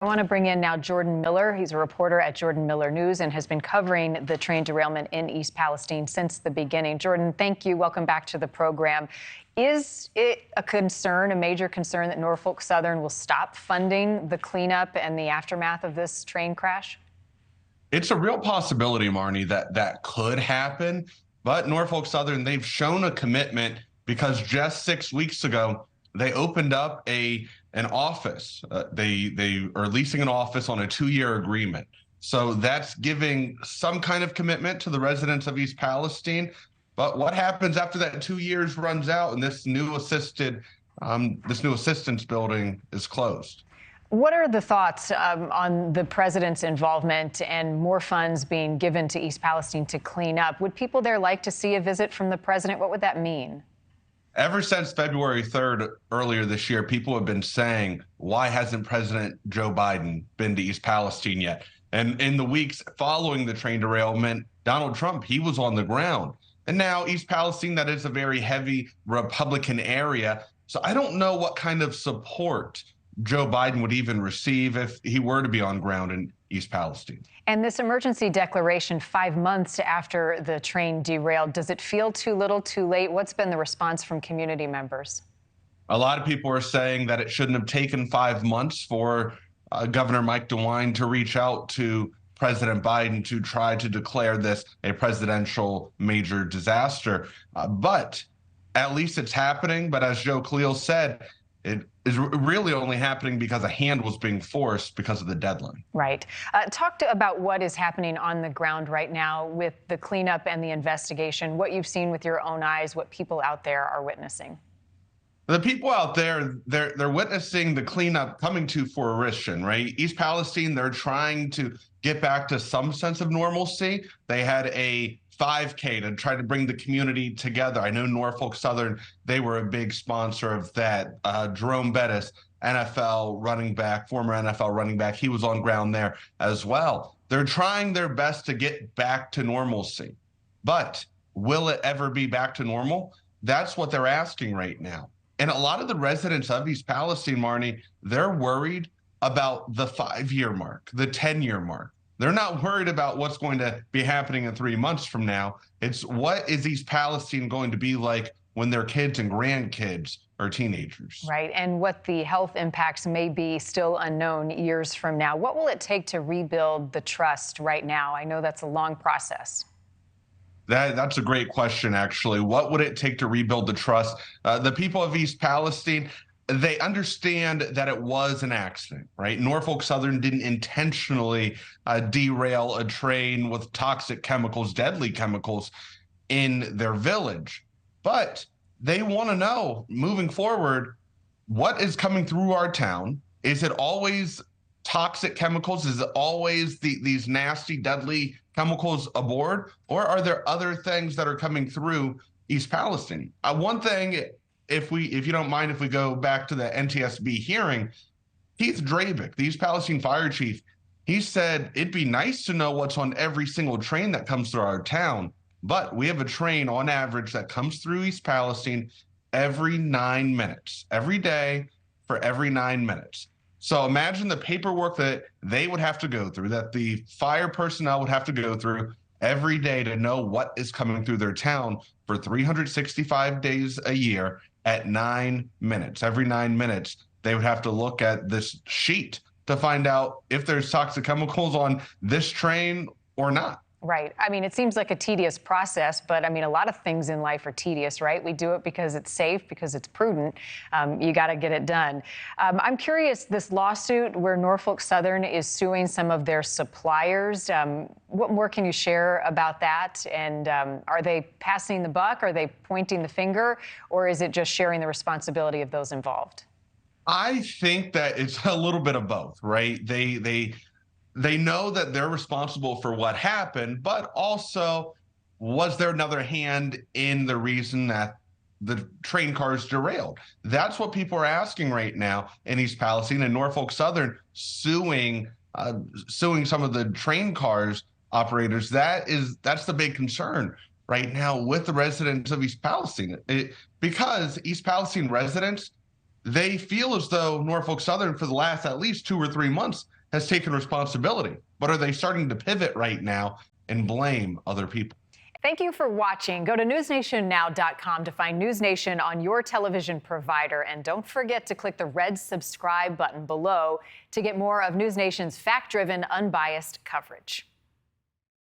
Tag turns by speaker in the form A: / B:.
A: I want to bring in now Jordan Miller. He's a reporter at Jordan Miller News and has been covering the train derailment in East Palestine since the beginning. Jordan, thank you. Welcome back to the program. Is it a concern, a major concern, that Norfolk Southern will stop funding the cleanup and the aftermath of this train crash?
B: It's a real possibility, Marni, that could happen. But Norfolk Southern, they've shown a commitment because just 6 weeks ago, they opened up an office. They are leasing an office on a 2-year agreement. So that's giving some kind of commitment to the residents of East Palestine. But what happens after that 2 years runs out and this new assistance building is closed?
A: What are the thoughts on the president's involvement and more funds being given to East Palestine to clean up? Would people there like to see a visit from the president? What would that mean?
B: Ever since February 3rd, earlier this year, people have been saying, why hasn't President Joe Biden been to East Palestine yet? And in the weeks following the train derailment, Donald Trump, he was on the ground. And now East Palestine, that is a very heavy Republican area. So I don't know what kind of support Joe Biden would even receive if he were to be on ground in East Palestine.
A: And this emergency declaration 5 months after the train derailed, does it feel too little, too late? What's been the response from community members?
B: A lot of people are saying that it shouldn't have taken 5 months for Governor Mike DeWine to reach out to President Biden to try to declare this a presidential major disaster. But at least it's happening. But as Joe Khalil said, it is really only happening because a hand was being forced because of the deadline.
A: Right. About what is happening on the ground right now with the cleanup and the investigation, what you've seen with your own eyes, what people out there are witnessing.
B: The people out there, they're witnessing the cleanup coming to fruition, right? East Palestine, they're trying to get back to some sense of normalcy. They had a 5K to try to bring the community together. I know Norfolk Southern, they were a big sponsor of that. Jerome Bettis, former NFL running back, he was on ground there as well. They're trying their best to get back to normalcy. But will it ever be back to normal? That's what they're asking right now. And a lot of the residents of East Palestine, Marni, they're worried about the 5-year mark, the 10-year mark. They're not worried about what's going to be happening in 3 months from now. It's what is East Palestine going to be like when their kids and grandkids are teenagers.
A: Right. And what the health impacts may be still unknown years from now. What will it take to rebuild the trust right now? I know that's a long process.
B: That's a great question, actually. What would it take to rebuild the trust? The people of East Palestine, they understand that it was an accident, right? Norfolk Southern didn't intentionally derail a train with toxic chemicals, deadly chemicals in their village. But they want to know, moving forward, what is coming through our town? Is it always toxic chemicals? Is it always these nasty, deadly chemicals aboard? Or are there other things that are coming through East Palestine? One thing, if you don't mind, if we go back to the NTSB hearing, Keith Drabick, the East Palestine fire chief, he said it'd be nice to know what's on every single train that comes through our town. But we have a train on average that comes through East Palestine every 9 minutes, every day for every 9 minutes. So imagine the paperwork that they would have to go through, that the fire personnel would have to go through every day to know what is coming through their town for 365 days a year at 9 minutes. Every 9 minutes, they would have to look at this sheet to find out if there's toxic chemicals on this train or not.
A: Right. I mean, it seems like a tedious process, but I mean, a lot of things in life are tedious, right? We do it because it's safe, because it's prudent. You got to get it done. I'm curious, this lawsuit where Norfolk Southern is suing some of their suppliers, what more can you share about that? And are they passing the buck? Are they pointing the finger? Or is it just sharing the responsibility of those involved?
B: I think that it's a little bit of both, right? They know that they're responsible for what happened, but also, was there another hand in the reason that the train cars derailed? That's what people are asking right now in East Palestine, and Norfolk Southern suing some of the train cars operators. That's the big concern right now with the residents of East Palestine, because East Palestine residents, they feel as though Norfolk Southern, for the last at least 2 or 3 months, has taken responsibility. But are they starting to pivot right now and blame other people?
A: Thank you for watching. Go to newsnationnow.com to find NewsNation on your television provider. And don't forget to click the red subscribe button below to get more of NewsNation's fact-driven, unbiased coverage.